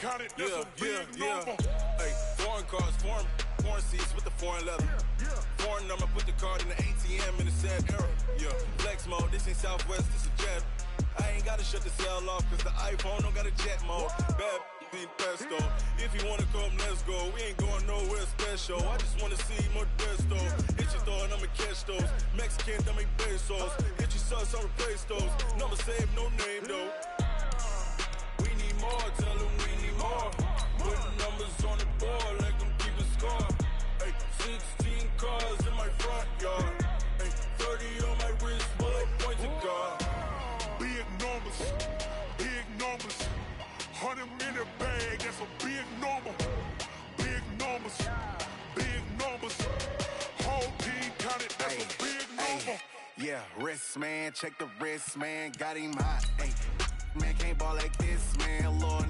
Hey, foreign cars, foreign seats with the foreign leather. Foreign number, put the card in the ATM in the sad era. Yeah, flex mode, this ain't Southwest, this is jet. I ain't gotta shut the cell off, cause the iPhone don't got a jet mode. Bad pesto. If you wanna come, let's go. We ain't going nowhere special. I just wanna see Modesto. Hit your thought, I'ma catch those. Mexican, I make pesos. Hit your sus, I'll replace those. Number saved, no name though. We need more, tell them we need more. Putting numbers on the board, like them keep a score. Hey, 16 cars in my front yard. Hey, 30 on my wrist, bullet point to God. Big numbers, big numbers. 100 minute bag, that's a big number. Big numbers, big numbers. Whole team counted, that's a big number. Yeah, wrist man, check the wrist man, got him hot. Ay, man can't ball like this, man. Lord,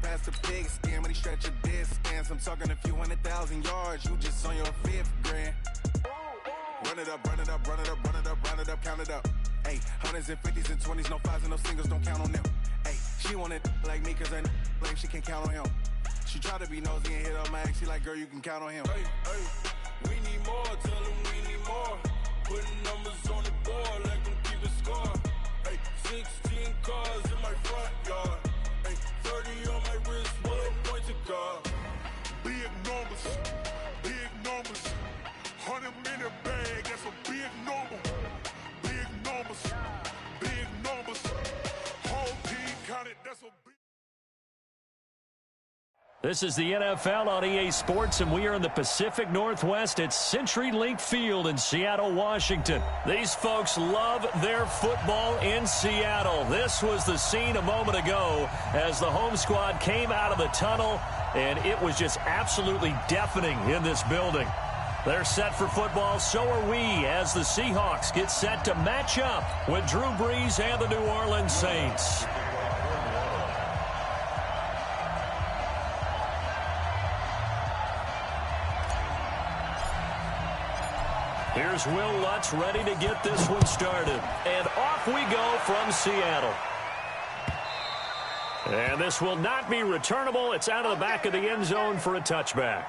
past the pig skin when he stretch a distance. I'm talking a few 100,000 yards, you just on your 5th grand. Run it up, run it up, run it up, run it up, run it up, count it up. Ay, 100s and 50s and 20s, no 5s and no singles, don't count on them. Ay, she want it like me, cause I like she can't count on him. She try to be nosy and hit up my ex, she like, girl, you can count on him. Hey, hey, we need more, tell them we need more. Putting numbers on the board, like them keep a score. Hey, 16 cars in my front yard. Hey, 30 on my wrist, bullet point to God. Big numbers, big numbers. 100 minute bag, that's a big number. Big numbers, big numbers. Whole team counted, that's a big. This is the NFL on EA Sports, and we are in the Pacific Northwest at CenturyLink Field in Seattle, Washington. These folks love their football in Seattle. This was the scene a moment ago as the home squad came out of the tunnel, and it was just absolutely deafening in this building. They're set for football, so are we, as the Seahawks get set to match up with Drew Brees and the New Orleans Saints. Here's Will Lutz ready to get this one started. And off we go from Seattle. And this will not be returnable. It's out of the back of the end zone for a touchback.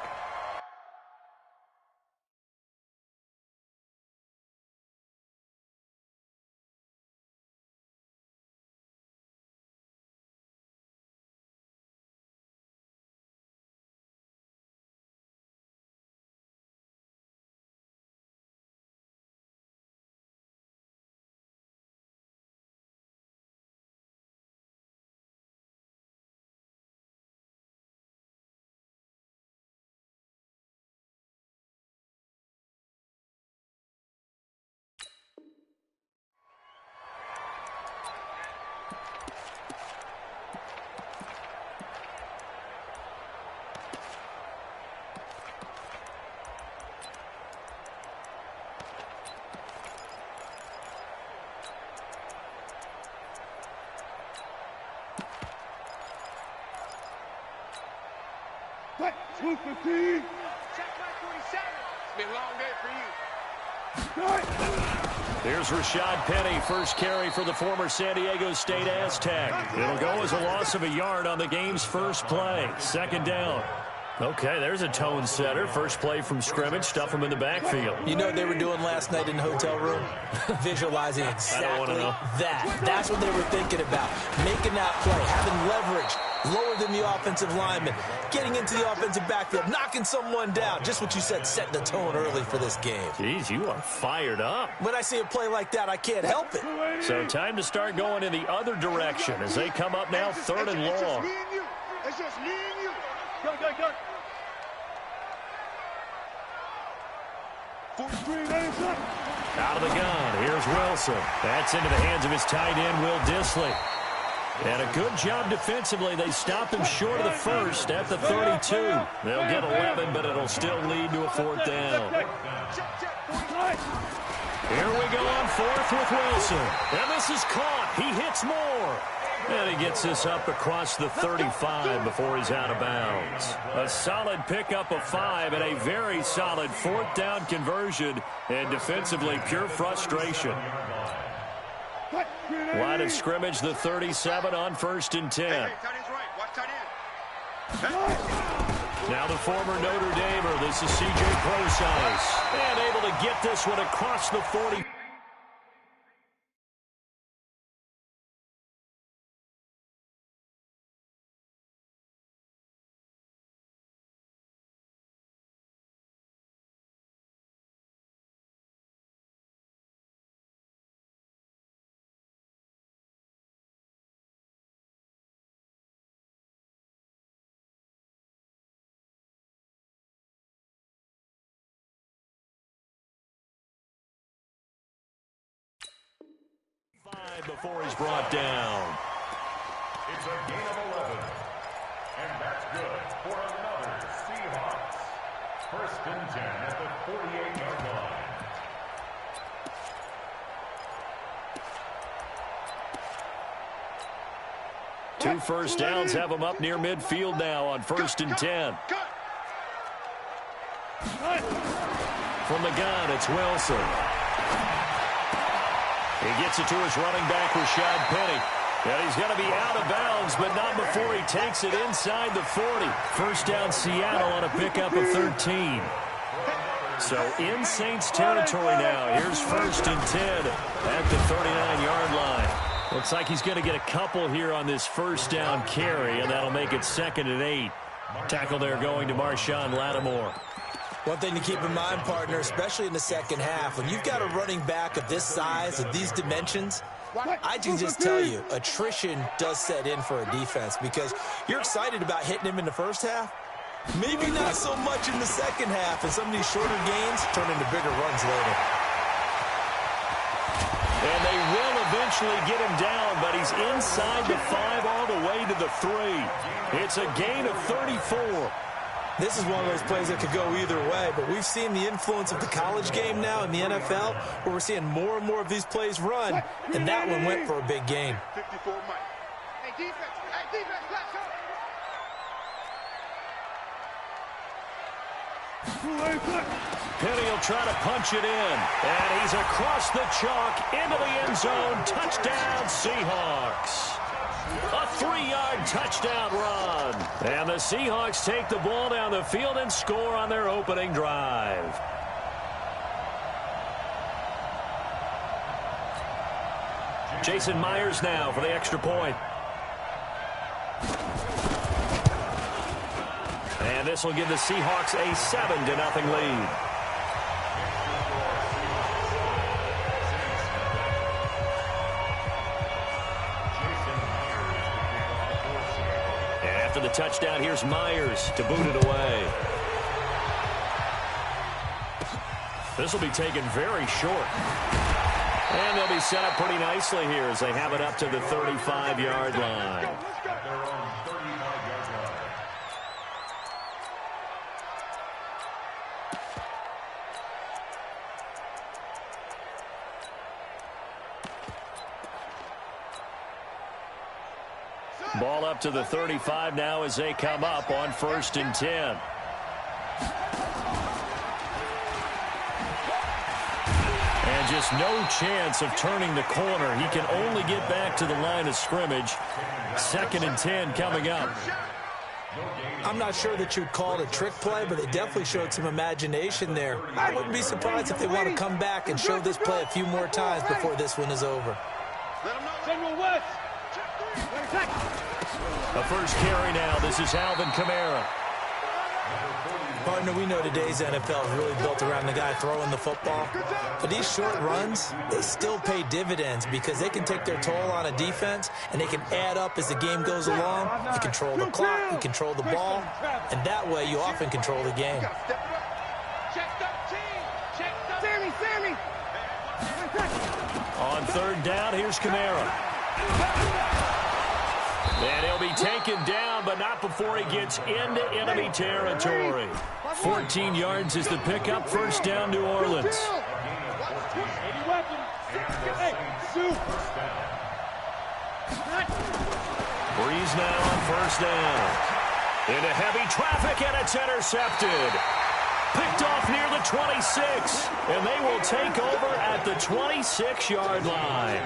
Check 215. Check my 47. It's been a long day for you. Here's Rashad Penny, first carry for the former San Diego State Aztec. It'll go as a loss of a yard on the game's first play. Second down. Okay, there's a tone setter. First play from scrimmage, stuff them in the backfield. You know what they were doing last night in the hotel room? Visualizing exactly that. That's what they were thinking about. Making that play, having leverage, lower than the offensive lineman, getting into the offensive backfield, knocking someone down. Just what you said, setting the tone early for this game. Jeez, you are fired up. When I see a play like that, I can't help it. So time to start going in the other direction as they come up now third and long. It's just me and you. It's just me and you. Go, go, go. 43, out of the gun, here's Wilson. That's into the hands of his tight end, Will Dissly. And a good job defensively. They stopped him short of the first at the 32. They'll get 11, but it'll still lead to a fourth down. Here we go on fourth with Wilson. And this is caught. He hits more. And he gets this up across the 35 before he's out of bounds. A solid pickup of 5 and a very solid fourth down conversion. And defensively, pure frustration. Line of scrimmage, the 37 on 1st and 10. Hey, tight end's right. Watch tight end. Now the former Notre Damer, this is C.J. Procise, and able to get this one across the 40. Before he's brought down. It's a gain of 11. And that's good for another Seahawks. 1st and 10 at the 48-yard line. Two first downs have him up near midfield now on 1st and 10. From the gun, it's Wilson. He gets it to his running back, Rashad Penny. And he's going to be out of bounds, but not before he takes it inside the 40. First down, Seattle on a pickup of 13. So in Saints territory now. Here's 1st and 10 at the 39-yard line. Looks like he's going to get a couple here on this first down carry, and that'll make it 2nd and 8. Tackle there going to Marshawn Lattimore. One thing to keep in mind, partner, especially in the second half, when you've got a running back of this size, of these dimensions, I can just tell you, attrition does set in for a defense because you're excited about hitting him in the first half. Maybe not so much in the second half, and some of these shorter gains turn into bigger runs later. And they will eventually get him down, but he's inside the 5 all the way to the 3. It's a gain of 34. This is one of those plays that could go either way, but we've seen the influence of the college game now in the NFL, where we're seeing more and more of these plays run, and that one went for a big gain. 54 Mike. Hey, defense, let's go. Penny will try to punch it in, and he's across the chalk into the end zone. Touchdown, Seahawks. A 3-yard touchdown run. And the Seahawks take the ball down the field and score on their opening drive. Jason Myers now for the extra point. And this will give the Seahawks a 7-0 lead. After the touchdown, here's Myers to boot it away. This will be taken very short. And they'll be set up pretty nicely here as they have it up to the 35-yard line. Ball up to the 35 now as they come up on 1st and 10. And just no chance of turning the corner. He can only get back to the line of scrimmage. 2nd and 10 coming up. I'm not sure that you'd call it a trick play, but they definitely showed some imagination there. I wouldn't be surprised if they want to come back and show this play a few more times before this one is over. A first carry now. This is Alvin Kamara. Partner, we know today's NFL is really built around the guy throwing the football. But these short runs, they still pay dividends because they can take their toll on a defense and they can add up as the game goes along. You control the clock, you control the ball, and that way you often control the game. On 3rd down, here's Kamara. And he'll be taken down, but not before he gets into enemy territory. 14 yards is the pickup. First down, New Orleans. Breeze now on 1st down. Into heavy traffic, and it's intercepted. Picked off near the 26, and they will take over at the 26-yard line.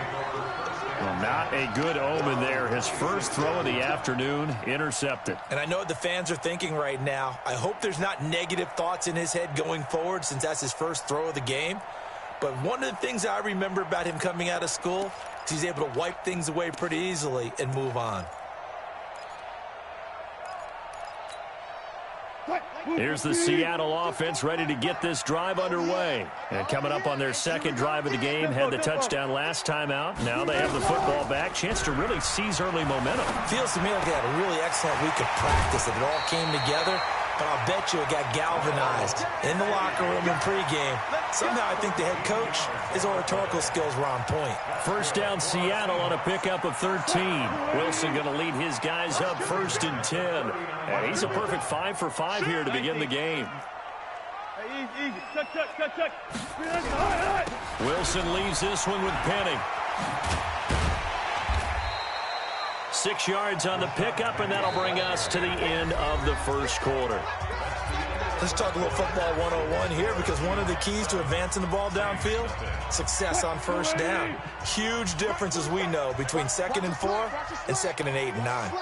Well, not a good omen there. His first throw of the afternoon intercepted. And I know what the fans are thinking right now. I hope there's not negative thoughts in his head going forward since that's his first throw of the game. But one of the things I remember about him coming out of school is he's able to wipe things away pretty easily and move on. Here's the Seattle offense ready to get this drive underway. And coming up on their second drive of the game, had the touchdown last time out. Now they have the football back. Chance to really seize early momentum. Feels to me like they had a really excellent week of practice. It all came together. But I'll bet you it got galvanized in the locker room in pregame. Somehow I think the head coach, his oratorical skills were on point. First down Seattle on a pickup of 13. Wilson going to lead his guys up 1st and 10. And he's a perfect 5 for 5 here to begin the game. Hey, easy. Check. Wilson leaves this one with Penning. 6 yards on the pickup, and that'll bring us to the end of the first quarter. Let's talk a little football 101 here, because one of the keys to advancing the ball downfield, success on first down. Huge difference, as we know, between 2nd and 4 and 2nd and 8 and 9.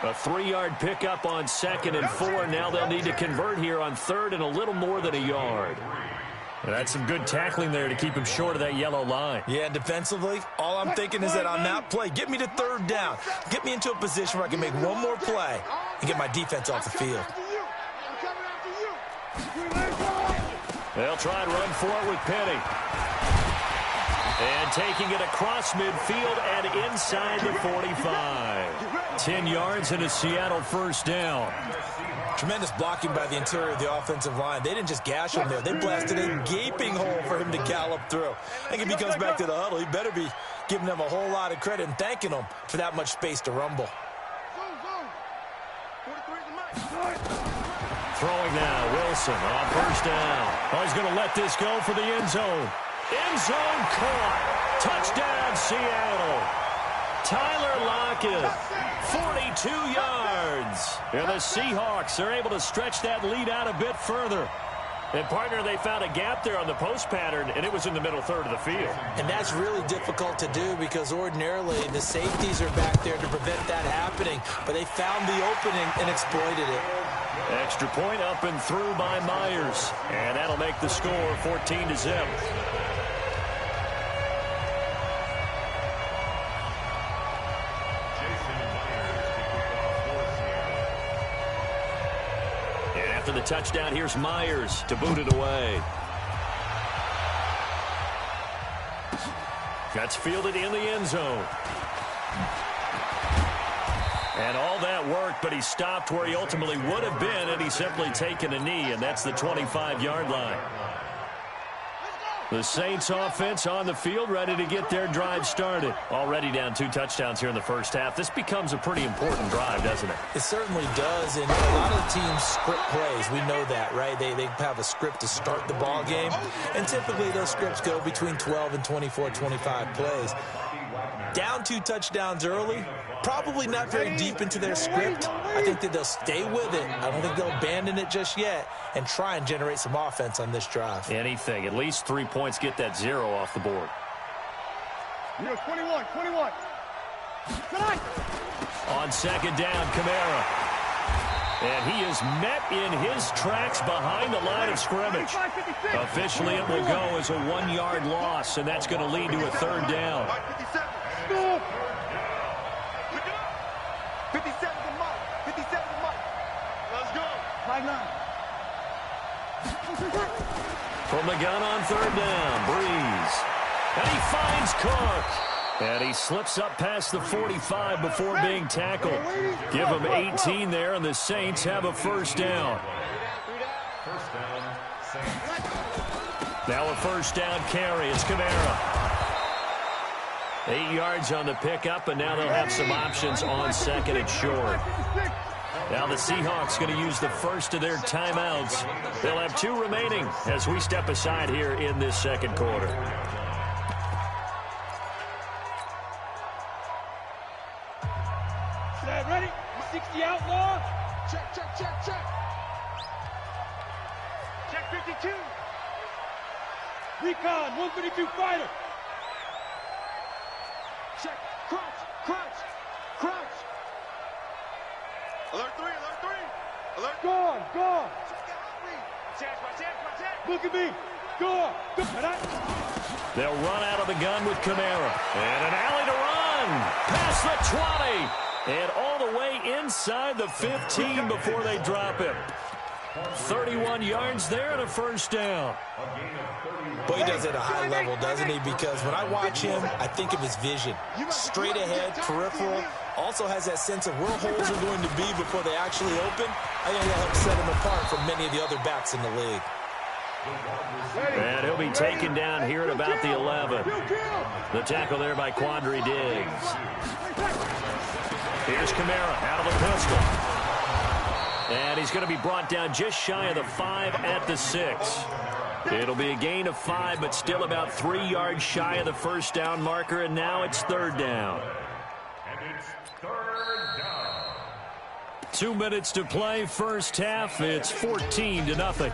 A 3-yard pickup on 2nd and 4. Now they'll need to convert here on 3rd and a little more than a yard. And that's some good tackling there to keep him short of that yellow line. Yeah, defensively, all I'm thinking is that on that play, get me to 3rd down. Get me into a position where I can make one more play and get my defense off the field. They'll try and run for it with Penny. And taking it across midfield and inside the 45. 10 yards and a Seattle first down. Tremendous blocking by the interior of the offensive line. They didn't just gash him there. They blasted a gaping hole for him to gallop through. I think if he comes back to the huddle, he better be giving them a whole lot of credit and thanking them for that much space to rumble. Throwing now, Wilson on first down. Oh, he's going to let this go for the end zone. End zone caught. Touchdown, Seattle. Tyler Lockett, 42 yards. And the Seahawks are able to stretch that lead out a bit further. And, partner, they found a gap there on the post pattern, and it was in the middle third of the field. And that's really difficult to do because ordinarily the safeties are back there to prevent that happening. But they found the opening and exploited it. Extra point up and through by Myers. And that'll make the score 14-0. After the touchdown, here's Myers to boot it away. That's fielded in the end zone. And all that worked, but he stopped where he ultimately would have been, and he's simply taken a knee, and that's the 25-yard line. The Saints offense on the field, ready to get their drive started. Already down 2 touchdowns here in the first half. This becomes a pretty important drive, doesn't it? It certainly does, and a lot of the teams script plays. We know that, right? They have a script to start the ball game, and typically those scripts go between 12 and 24, 25 plays. Down 2 touchdowns early, probably not very deep into their script. I think that they'll stay with it. I don't think they'll abandon it just yet and try and generate some offense on this drive. Anything. At least 3 points, get that 0 off the board. 21. On second down, Kamara. And he is met in his tracks behind the line of scrimmage. Officially, it will go as a 1-yard loss, and that's going to lead to a 3rd down. 57 the mark. Let's go. 5-9. From the gun on 3rd down, Breeze. And he finds Cook. And he slips up past the 45 before being tackled. Give him 18 there, and the Saints have a first down. First down, Saints. Now a first down carry. It's Kamara. 8 yards on the pickup, and now they'll have some options on 2nd and short. Now the Seahawks going to use the first of their timeouts. They'll have 2 remaining as we step aside here in this second quarter. Ready? 60 outlaw. Check. 2. Recon, 132 fighter. Check. Crouch. Crouch. Crouch. Alert 3. Alert 3. Alert. Guard, guard. Chance, my chance, my chance. Look at me. Guard. They'll run out of the gun with Kamara. And an alley to run. Past the 20. And all the way inside the 15 before they drop him. 31 yards there and a first down. Boy, he does it at a high level, doesn't he? Because when I watch him, I think of his vision. Straight ahead, peripheral. Also has that sense of where holes are going to be before they actually open. I think that helps set him apart from many of the other backs in the league. And he'll be taken down here at about the 11. The tackle there by Quandre Diggs. Here's Kamara out of the pistol. And he's going to be brought down just shy of the 5 at the 6. It'll be a gain of 5, but still about 3 yards shy of the first down marker, and now it's third down. And it's third down. 2 minutes to play, first half. It's 14-0.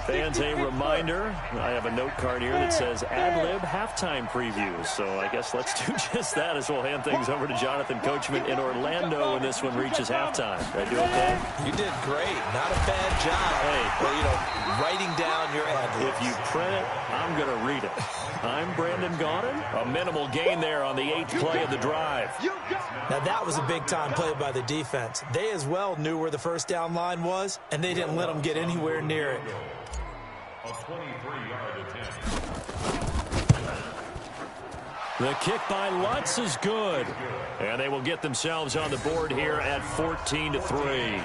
Fans, a reminder, I have a note card here that says ad-lib halftime preview. So I guess let's do just that as we'll hand things over to Jonathan Coachman in Orlando when this one reaches halftime. Did I do okay? You did great. Not a bad job. Hey, well, you know, writing down your ad-libs. If you print it, I'm going to read it. I'm Brandon Gaudin. A minimal gain there on the 8th play of the drive. Now, that was a big-time play by the defense. They as well knew where the first down line was, and they didn't let them get anywhere near it. A 23-yard attempt. The kick by Lutz is good. And they will get themselves on the board here at 14-3.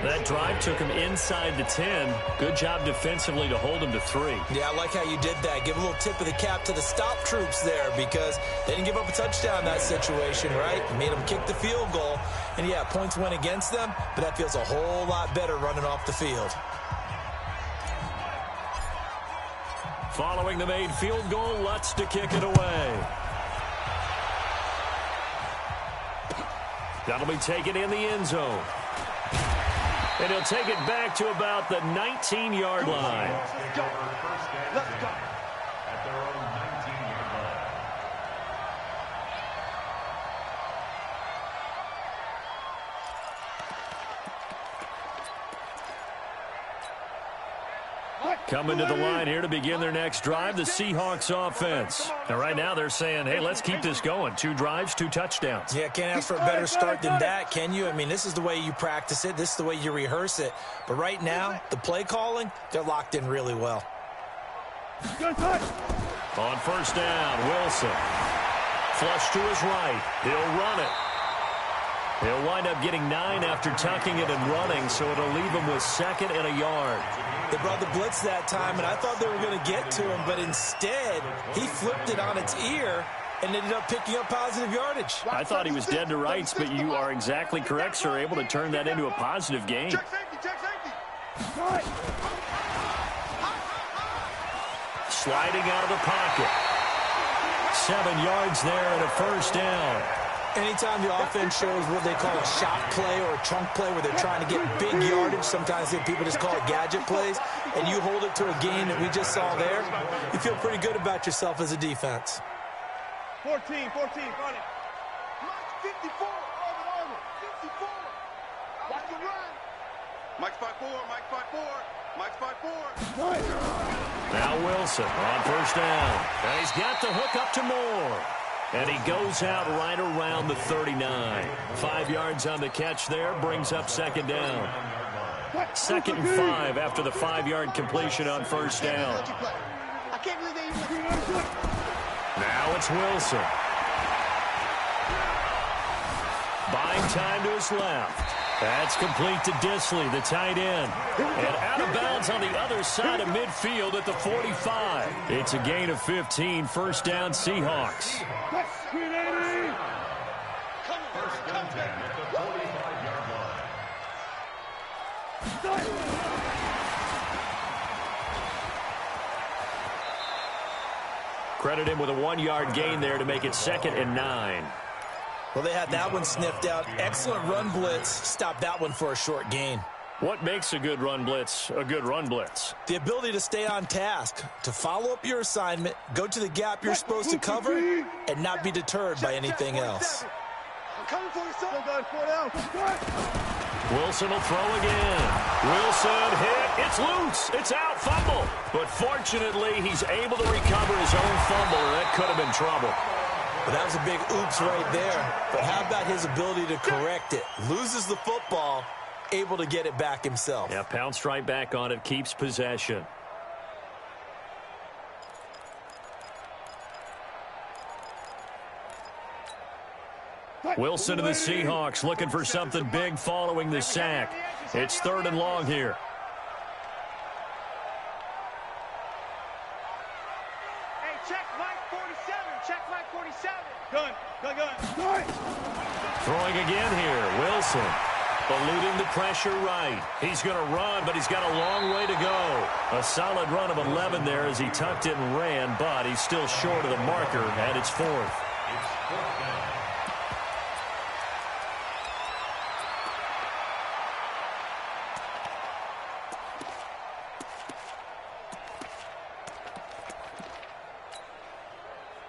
That drive took him inside the 10. Good job defensively to hold him to 3. Yeah, I like how you did that. Give a little tip of the cap to the stop troops there because they didn't give up a touchdown in that situation, right? Made them kick the field goal. And, yeah, points went against them, but that feels a whole lot better running off the field. Following the made field goal, Lutz to kick it away. That'll be taken in the end zone. And he'll take it back to about the 19-yard line. Let's go. At their own 19-yard line. Coming to the line here to begin their next drive, the Seahawks offense. And right now they're saying, hey, let's keep this going. 2 drives, 2 touchdowns. Yeah, can't ask for a better start than that, can you? I mean, this is the way you practice it. This is the way you rehearse it. But right now, the play calling, they're locked in really well. On first down, Wilson. Flush to his right. He'll run it. He'll wind up getting 9 after tucking it and running, so it'll leave him with 2nd and a yard. They brought the blitz that time, and I thought they were going to get to him, but instead, he flipped it on its ear and ended up picking up positive yardage. I thought he was dead to rights, but you are exactly correct, sir, able to turn that into a positive gain. Check safety, check safety. Sliding out of the pocket. 7 yards there and a first down. Anytime the offense shows what they call a shot play or a chunk play where they're trying to get big yardage, sometimes people just call it gadget plays, and you hold it to a gain that we just saw there, you feel pretty good about yourself as a defense. 14, run it. Mike 54, over, 54. Watch the run. Mike's 5-4, Mike's 5-4, Mike's 5-4. Now Wilson on first down. And he's got the hook up to Moore. And he goes out right around the 39. 5 yards on the catch there, brings up 2nd down. 2nd and 5 after the 5-yard completion on first down. I can't believe they even... Now it's Wilson. Buying time to his left. That's complete to Disley, the tight end. And out of bounds on the other side of midfield at the 45. It's a gain of 15, first down Seahawks. First and 10 at the 45-yard line. credit him with a 1-yard gain there to make it 2nd and 9. Well, they had that one sniffed out. Excellent run blitz. Stop that one for a short gain. What makes a good run blitz a good run blitz? The ability to stay on task, to follow up your assignment, go to the gap you're supposed to cover, and not be deterred by anything else. I'm coming for you, son. Wilson will throw again. Wilson hit. It's loose. It's out. Fumble. But fortunately, he's able to recover his own fumble, or that could have been trouble. But that was a big oops right there. But how about his ability to correct it? Loses the football, able to get it back himself. Yeah, pounced right back on it, keeps possession. Wilson and the Seahawks looking for something big following the sack. It's 3rd and long here. Hey, check Mike 47. Check Mike 47. Gun. Throwing again here, Wilson. Eluding the pressure right. He's going to run, but he's got a long way to go. A solid run of 11 there as he tucked it and ran, but he's still short of the marker, and it's 4th.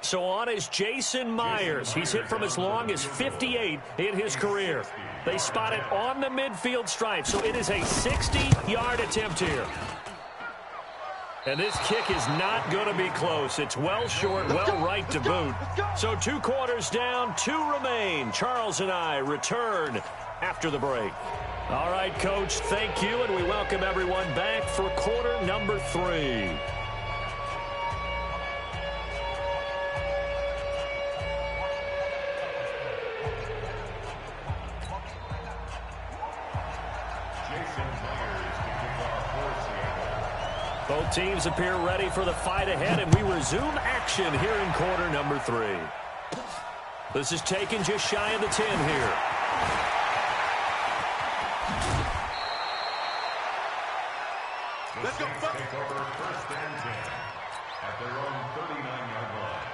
So on is Jason Myers. He's hit from as long as 58 in his career. They spot it on the midfield stripe, so it is a 60-yard attempt here. And this kick is not going to be close. It's well short, well right to boot. So 2 quarters down, 2 remain. Charles and I return after the break. All right, Coach, thank you, and we welcome everyone back for quarter number 3. Both teams appear ready for the fight ahead, and we resume action here in quarter number 3. This is taken just shy of the 10 here. Let's go. Take over 1st and 10 at their own 39-yard line.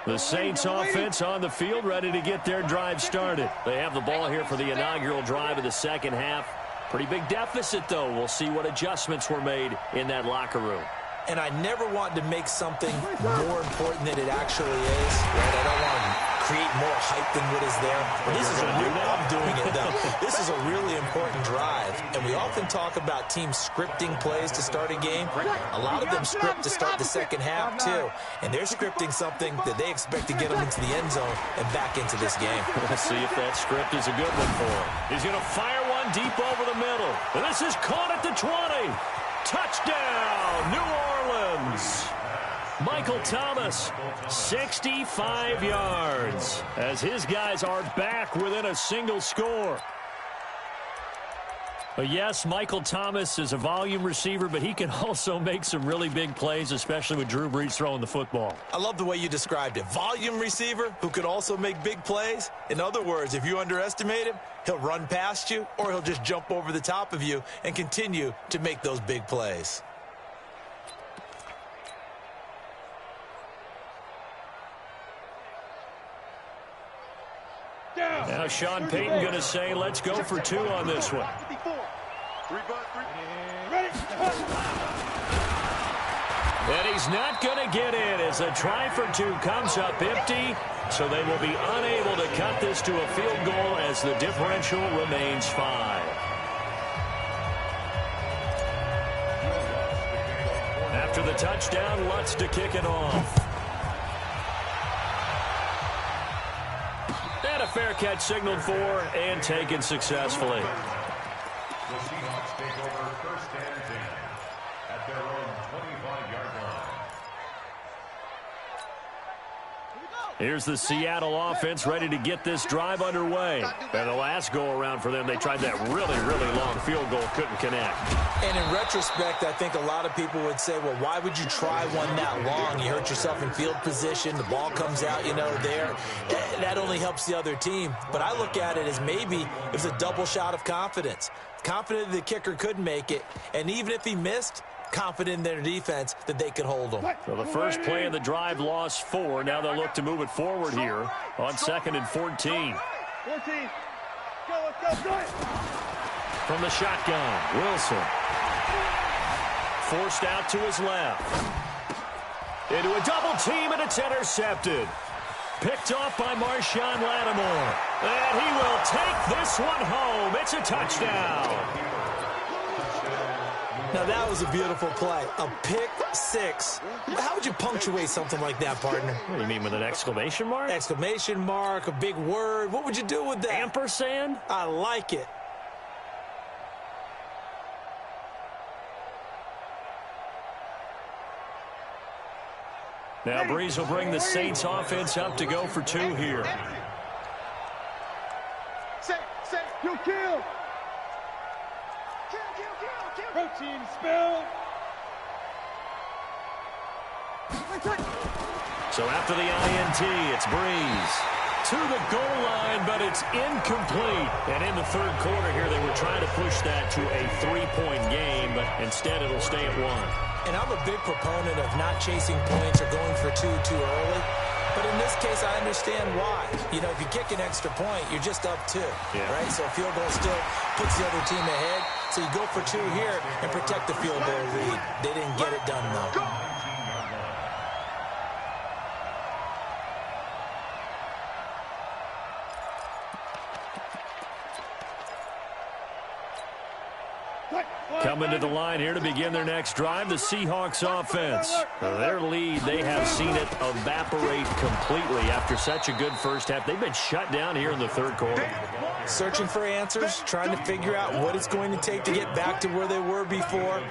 The Saints offense on the field, ready to get their drive started. They have the ball here for the inaugural drive of the second half. Pretty big deficit, though. We'll see what adjustments were made in that locker room. And I never want to make something more important than it actually is. Right? I don't want to create more hype than what is there. But this is I'm doing it, though. This is a really important drive. And we often talk about teams scripting plays to start a game. A lot of them script to start the second half, too. And they're scripting something that they expect to get them into the end zone and back into this game. We'll see if that script is a good one for him. He's going to fire one deep over the middle. And this is caught at the 20. Touchdown, New Orleans. Michael Thomas, 65 yards, as his guys are back within a single score. But yes, Michael Thomas is a volume receiver, but he can also make some really big plays, especially with Drew Brees throwing the football. I love the way you described it. Volume receiver who could also make big plays. In other words, if you underestimate him, he'll run past you or he'll just jump over the top of you and continue to make those big plays. Now Sean Payton going to say, let's go for 2 on this one. And he's not going to get in as a try for 2 comes up empty. So they will be unable to cut this to a field goal as the differential remains 5. After the touchdown, Lutz to kick it off. And a fair catch signaled for and taken successfully. The Seahawks take over 1st and 10 at their own 25-yard line. Here's the Seattle offense ready to get this drive underway. And the last go-around for them, they tried that really, really long field goal, couldn't connect. And in retrospect, I think a lot of people would say, well, why would you try one that long? You hurt yourself in field position. The ball comes out, there. That only helps the other team. But I look at it as maybe it was a double shot of confidence. Confident the kicker could make it, and even if he missed, confident in their defense that they could hold him. So the first play of the drive lost 4. Now they'll look to move it forward here on 2nd and 14. 14. Go, let's go. From the shotgun, Wilson. Forced out to his left. Into a double team, and it's intercepted. Picked off by Marshawn Lattimore. And he will take this one home. It's a touchdown. Now, that was a beautiful play. A pick six. How would you punctuate something like that, partner? What do you mean, with an exclamation mark? Exclamation mark, a big word. What would you do with that? Ampersand? I like it. Now Breeze will bring the Saints offense up to go for 2 here. Say, you kill. Protein spill. So after the INT, it's Breeze to the goal line, but it's incomplete. And in the third quarter here, they were trying to push that to a 3-point game, but instead it'll stay at 1. And I'm a big proponent of not chasing points or going for 2 too early. But in this case, I understand why. You know, if you kick an extra point, you're just up 2, right? So a field goal still puts the other team ahead. So you go for 2 here and protect the field goal lead. They didn't get it done, though. Coming to the line here to begin their next drive, the Seahawks offense. Their lead, they have seen it evaporate completely after such a good first half. They've been shut down here in the third quarter. Searching for answers, trying to figure out what it's going to take to get back to where they were before.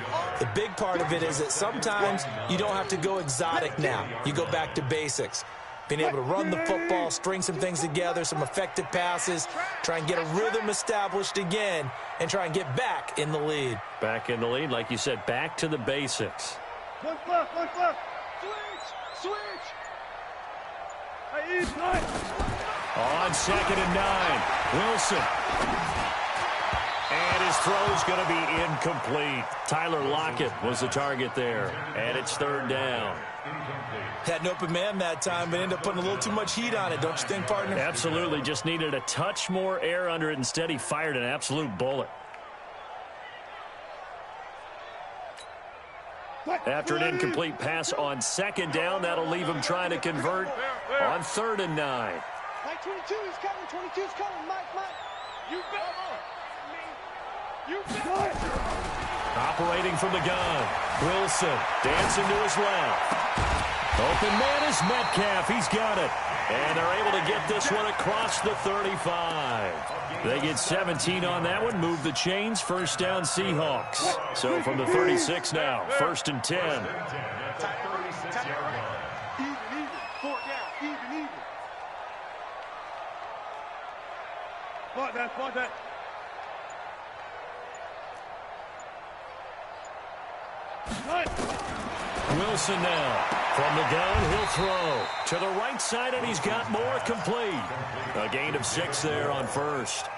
The big part of it is that sometimes you don't have to go exotic now. You go back to basics. Being able to run the football, string some things together, some effective passes, try and get a rhythm established again, and try and get back in the lead. Back in the lead, like you said, back to the basics. One left. Switch. Hey, East, nice. On 2nd and 9, Wilson. And his throw's going to be incomplete. Tyler Lockett was the target there, and it's 3rd down. Had an open man that time, but ended up putting a little too much heat on it, don't you think, partner? Absolutely. Just needed a touch more air under it. Instead, he fired an absolute bullet. After an incomplete pass on 2nd down, that'll leave him trying to convert on 3rd and 9. Mike 22 is coming. 22 is coming. Mike. You bet. Operating from the gun. Wilson dancing to his left. Open man is Metcalf. He's got it. And they're able to get this one across the 35. They get 17 on that one. Move the chains. 1st down Seahawks. So from the 36 now. 1st and 10. Even. 4 down. Even. Block that. Wilson now. From the gun, he'll throw to the right side, and he's got more complete. A gain of 6 there on 1st.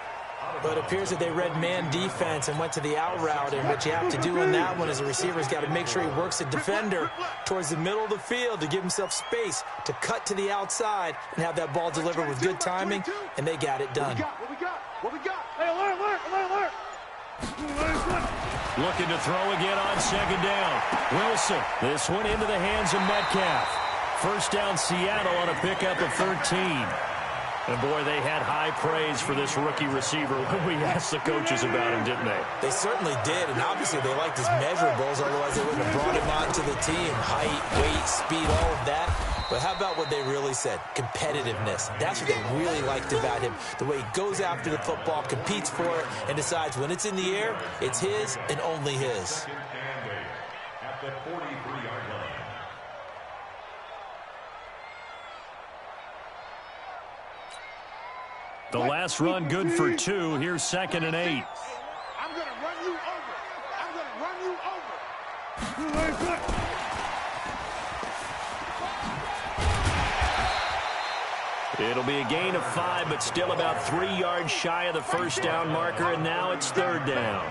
But it appears that they read man defense and went to the out route, and what you have to do in that one as a receiver's got to make sure he works the defender towards the middle of the field to give himself space to cut to the outside and have that ball delivered with good timing, and they got it done. What we got? Hey, alert. Looking to throw again on 2nd down. Wilson, this one into the hands of Metcalf. 1st down Seattle on a pickup of 13. And boy, they had high praise for this rookie receiver when we asked the coaches about him, didn't they? They certainly did, and obviously they liked his measurables, otherwise they wouldn't have brought him onto the team. Height, weight, speed, all of that. But how about what they really said? Competitiveness. That's what they really liked about him. The way he goes after the football, competes for it, and decides when it's in the air, it's his and only his. At the 43-yard line. The last run good for 2. Here's 2nd and 8. I'm going to run you over. It'll be a gain of 5, but still about 3 yards shy of the first down marker, and now it's third down.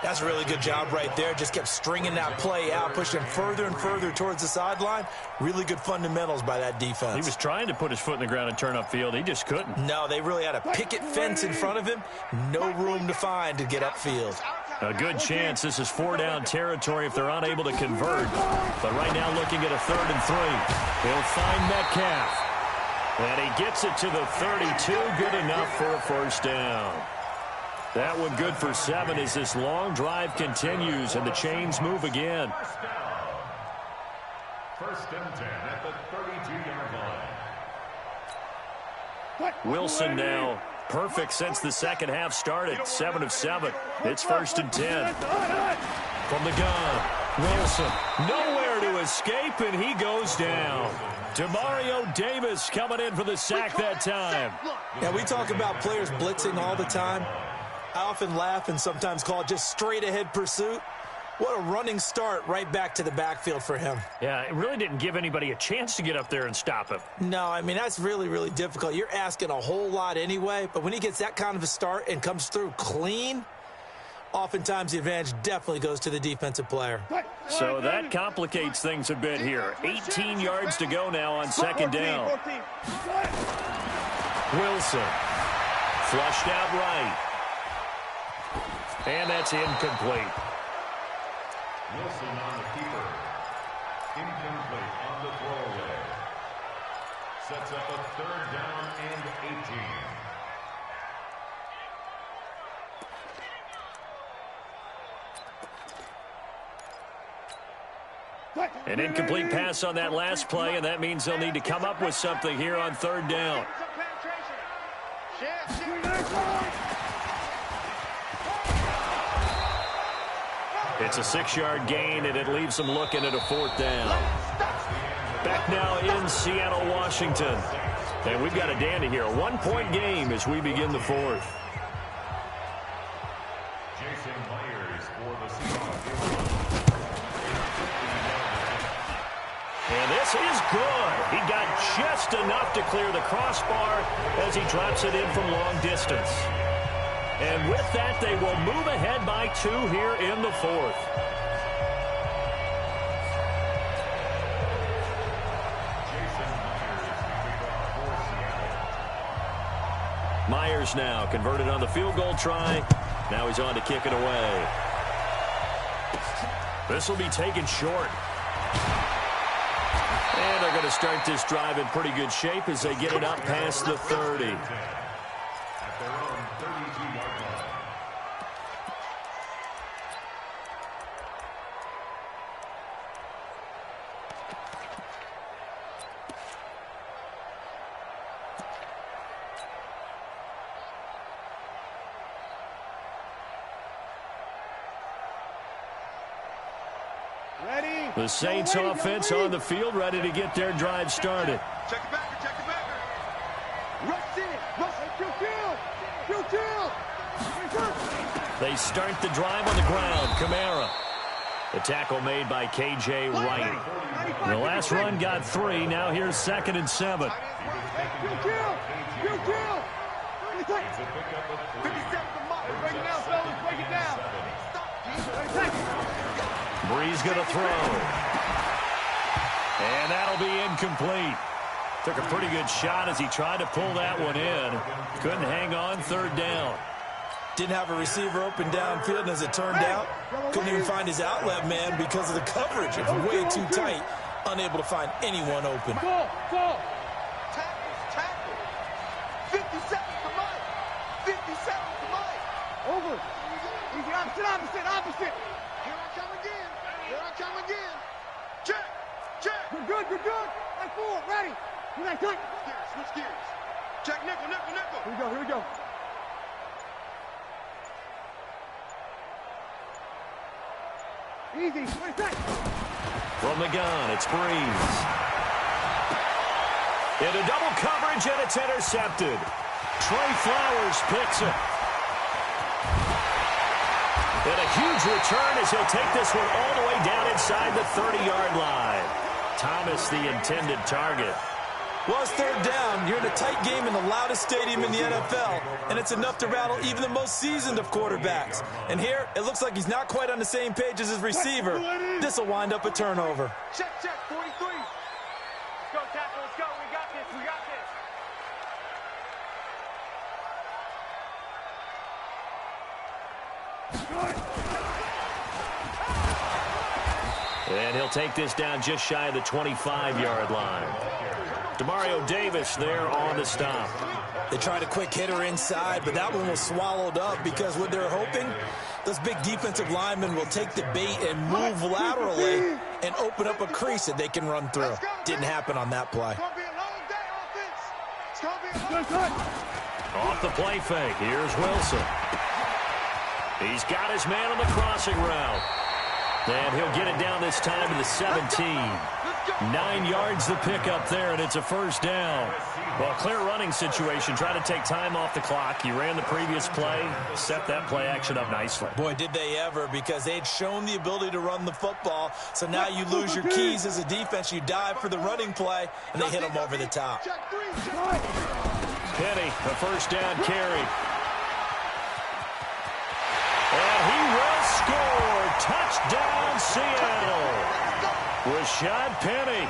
That's a really good job right there. Just kept stringing that play out, pushing further and further towards the sideline. Really good fundamentals by that defense. He was trying to put his foot in the ground and turn upfield. He just couldn't. No, they really had a picket fence in front of him. No room to find to get upfield. A good chance this is 4-down territory if they're unable to convert. But right now looking at a 3rd and 3. He'll find Metcalf. And he gets it to the 32. Good enough for a first down. That one good for 7 as this long drive continues and the chains move again. First and 10 at the 32-yard line. Wilson now perfect since the second half started. 7 of 7. It's 1st and 10. From the gun, Wilson nowhere to escape, and he goes down. Demario Davis coming in for the sack that time. Yeah, we talk about players blitzing all the time. I often laugh and sometimes call it just straight-ahead pursuit. What a running start right back to the backfield for him. Yeah, it really didn't give anybody a chance to get up there and stop him. No, I mean, that's really, really difficult. You're asking a whole lot anyway, but when he gets that kind of a start and comes through clean, oftentimes the advantage definitely goes to the defensive player. So that complicates things a bit here. 18 yards to go now on 2nd down. Wilson flushed out right. And that's incomplete. Wilson on the keeper. Incomplete on the throwaway. Sets up a 3rd down and 18. An incomplete pass on that last play, and that means they'll need to come up with something here on 3rd down. It's a 6-yard gain, and it leaves them looking at a 4th down. Back now in Seattle, Washington. And we've got a dandy here. A 1-point game as we begin the 4th. Jason Myers for the Seahawks. And this is good. He got just enough to clear the crossbar as he drops it in from long distance. And with that, they will move ahead by 2 here in the 4th. Myers now converted on the field goal try. Now he's on to kick it away. This will be taken short. And they're going to start this drive in pretty good shape as they get it up past the 30. At their own 32-yard line. The Saints offense on the field, ready to get their drive started. Check it back, check it back. Rush in, rush, kill. They start the drive on the ground. Kamara. The tackle made by K.J. Wright. The last run got 3. Now here's 2nd and 7. Breeze going to throw. And that'll be incomplete. Took a pretty good shot as he tried to pull that one in. Couldn't hang on 3rd down. Didn't have a receiver open downfield, and as it turned out, couldn't even find his outlet man because of the coverage. It was way too tight, unable to find anyone open. Go. Tackle. 50 seconds to Mike. 50 seconds to Mike. Over. Easy, opposite. Here I come again. Check. Good. Like 4, ready. Switch gears. Check nickel. Here we go. Easy, 20 seconds. From the gun, it's Breeze. Into double coverage, and it's intercepted. Trey Flowers picks it. And a huge return as he'll take this one all the way down inside the 30-yard line. Thomas, the intended target. Well, it's third down. You're in a tight game in the loudest stadium in the NFL, and it's enough to rattle even the most seasoned of quarterbacks. And here, it looks like he's not quite on the same page as his receiver. This will wind up a turnover. Check, 43. Let's go, tackle. Let's go. We got this. We got this. And he'll take this down just shy of the 25-yard line. Demario Davis there on the stop. They tried a quick hitter inside, but that one was swallowed up because what they're hoping, those big defensive linemen will take the bait and move laterally and open up a crease that they can run through. Didn't happen on that play. Off the play fake, here's Wilson. He's got his man on the crossing route. And he'll get it down this time to the 17. 9 yards the pickup there, and it's a first down. Well, clear running situation. Try to take time off the clock. You ran the previous play, set that play action up nicely. Boy, did they ever, because they'd shown the ability to run the football. So now you lose your keys as a defense. You dive for the running play, and they hit them over the top. Penny, a first down carry. And he will score. Touchdown, Seattle. Rashad Penny,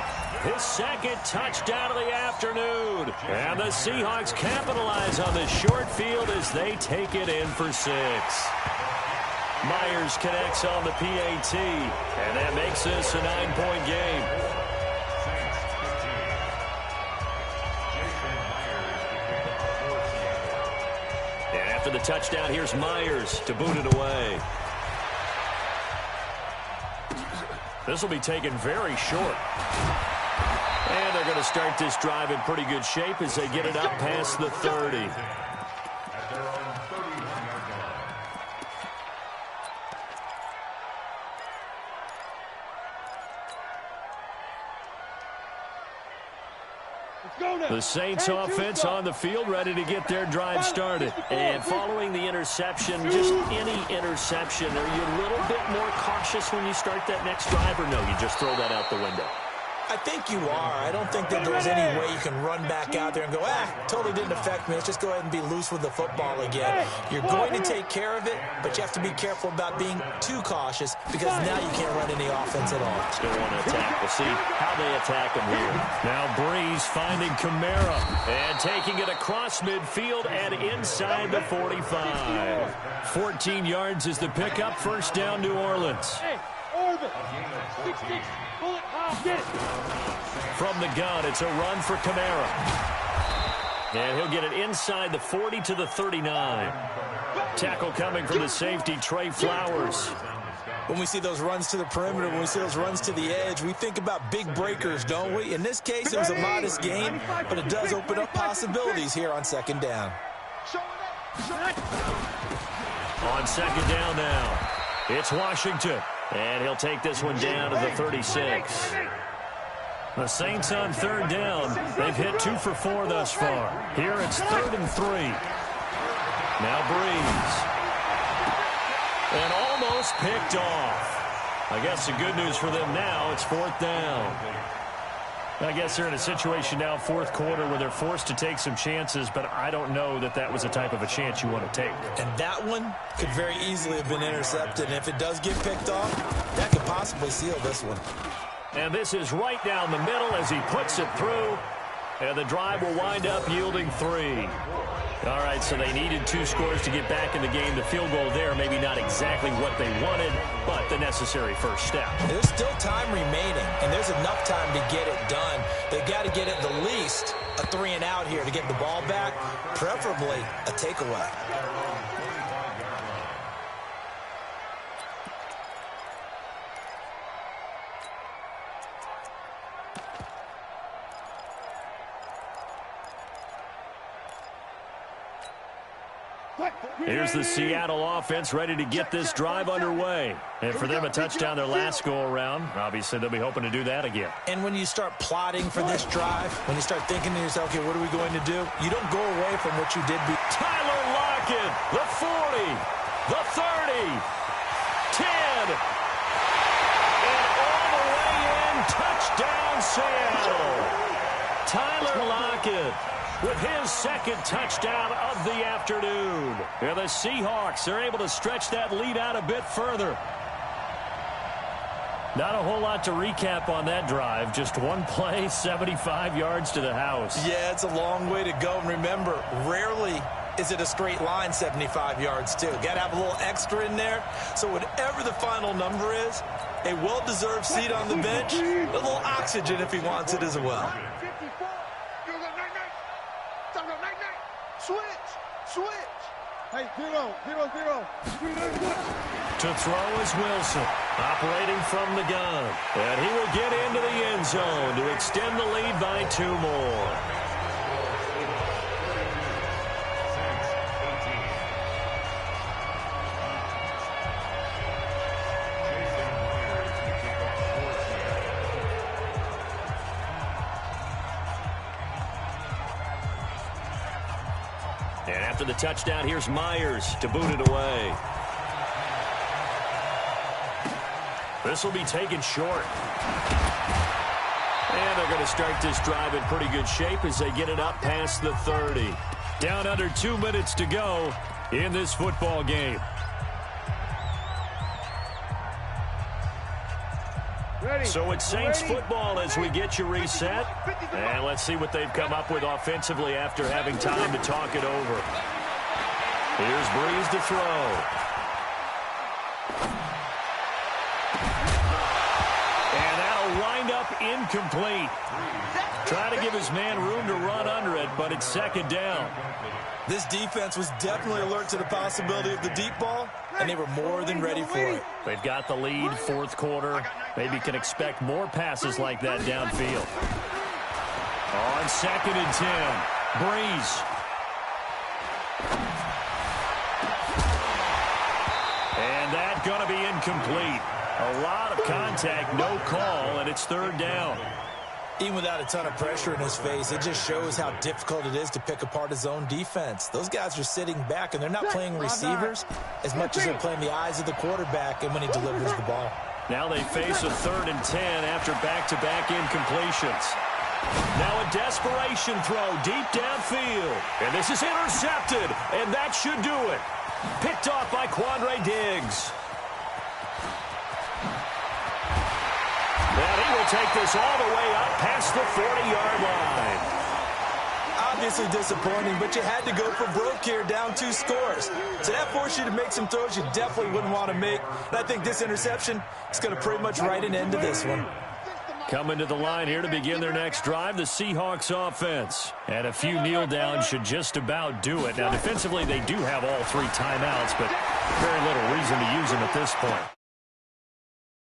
his second touchdown of the afternoon. And the Seahawks capitalize on the short field as they take it in for 6. Myers connects on the PAT, and that makes this a 9-point game. And after the touchdown, here's Myers to boot it away. This will be taken very short. And they're going to start this drive in pretty good shape as they get it up past the 30. The Saints offense on the field, ready to get their drive started. And following the interception, just any interception, are you a little bit more cautious when you start that next drive, or no, you just throw that out the window? I think you are. I don't think that there's any way you can run back out there and go, totally didn't affect me. Let's just go ahead and be loose with the football again. You're going to take care of it, but you have to be careful about being too cautious because now you can't run any offense at all. Still want to attack. We'll see how they attack him here. Now Breeze finding Kamara and taking it across midfield and inside the 45. 14 yards is the pickup. First down, New Orleans. From the gun, it's a run for Kamara. And he'll get it inside the 40 to the 39. Tackle coming from the safety, Trey Flowers. When we see those runs to the perimeter, when we see those runs to the edge, we think about big breakers, don't we? In this case, it was a modest gain, but it does open up possibilities here on second down. On second down now, it's Washington. And he'll take this one down to the 36. The Saints on third down. They've hit 2 for 4 thus far. Here it's 3rd and 3. Now Breeze. And almost picked off. I guess the good news for them now, it's 4th down. I guess they're in a situation now, 4th quarter, where they're forced to take some chances, but I don't know that that was the type of a chance you want to take. And that one could very easily have been intercepted, and if it does get picked off, that could possibly seal this one. And this is right down the middle as he puts it through, and the drive will wind up yielding 3. All right, so they needed 2 scores to get back in the game. The field goal there, maybe not exactly what they wanted, but the necessary first step. There's still time remaining, and there's enough time to get it done. They've got to get at the least a 3 and out here to get the ball back, preferably a takeaway. Here's the Seattle offense ready to get this drive underway. And for them, a touchdown their last go-around. Obviously, they'll be hoping to do that again. And when you start plotting for this drive, when you start thinking to yourself, okay, what are we going to do? You don't go away from what you did. Tyler Lockett, the 40, the 30, 10, and all the way in, touchdown Seattle. Tyler Lockett with his second touchdown of the afternoon. And the Seahawks are able to stretch that lead out a bit further. Not a whole lot to recap on that drive. Just one play, 75 yards to the house. Yeah, it's a long way to go. And remember, rarely is it a straight line 75 yards, too. Got to have a little extra in there. So whatever the final number is, a well-deserved seat on the bench, a little oxygen if he wants it as well. 54. You go night-night. Night-night. Switch. Hey, 0. To throw is Wilson, operating from the gun. And he will get into the end zone to extend the lead by 2 more. And after the touchdown, here's Myers to boot it away. This will be taken short. And they're going to start this drive in pretty good shape as they get it up past the 30. Down under 2 minutes to go in this football game. So it's Saints football as we get you reset. And let's see what they've come up with offensively after having time to talk it over. Here's Breeze to throw. And that'll wind up incomplete. Trying to give his man room to run under it, but it's second down. This defense was definitely alert to the possibility of the deep ball, and they were more than ready for it. They've got the lead, fourth quarter. Maybe can expect more passes like that downfield. On 2nd and 10, Breeze. And that's going to be incomplete. A lot of contact, no call, and it's 3rd down. Even without a ton of pressure in his face, it just shows how difficult it is to pick apart his own defense. Those guys are sitting back, and they're not playing receivers as much as they're playing the eyes of the quarterback and when he delivers the ball. Now they face a 3rd and 10 after back-to-back incompletions. Now a desperation throw deep downfield. And this is intercepted, and that should do it. Picked off by Quandre Diggs. And he will take this all the way up past the 40-yard line. Obviously disappointing, but you had to go for broke here, down 2 scores. So that forced you to make some throws you definitely wouldn't want to make. And I think this interception is going to pretty much write an end to this one. Coming to the line here to begin their next drive, the Seahawks offense. And a few kneel downs should just about do it. Now, defensively, they do have all 3 timeouts, but very little reason to use them at this point.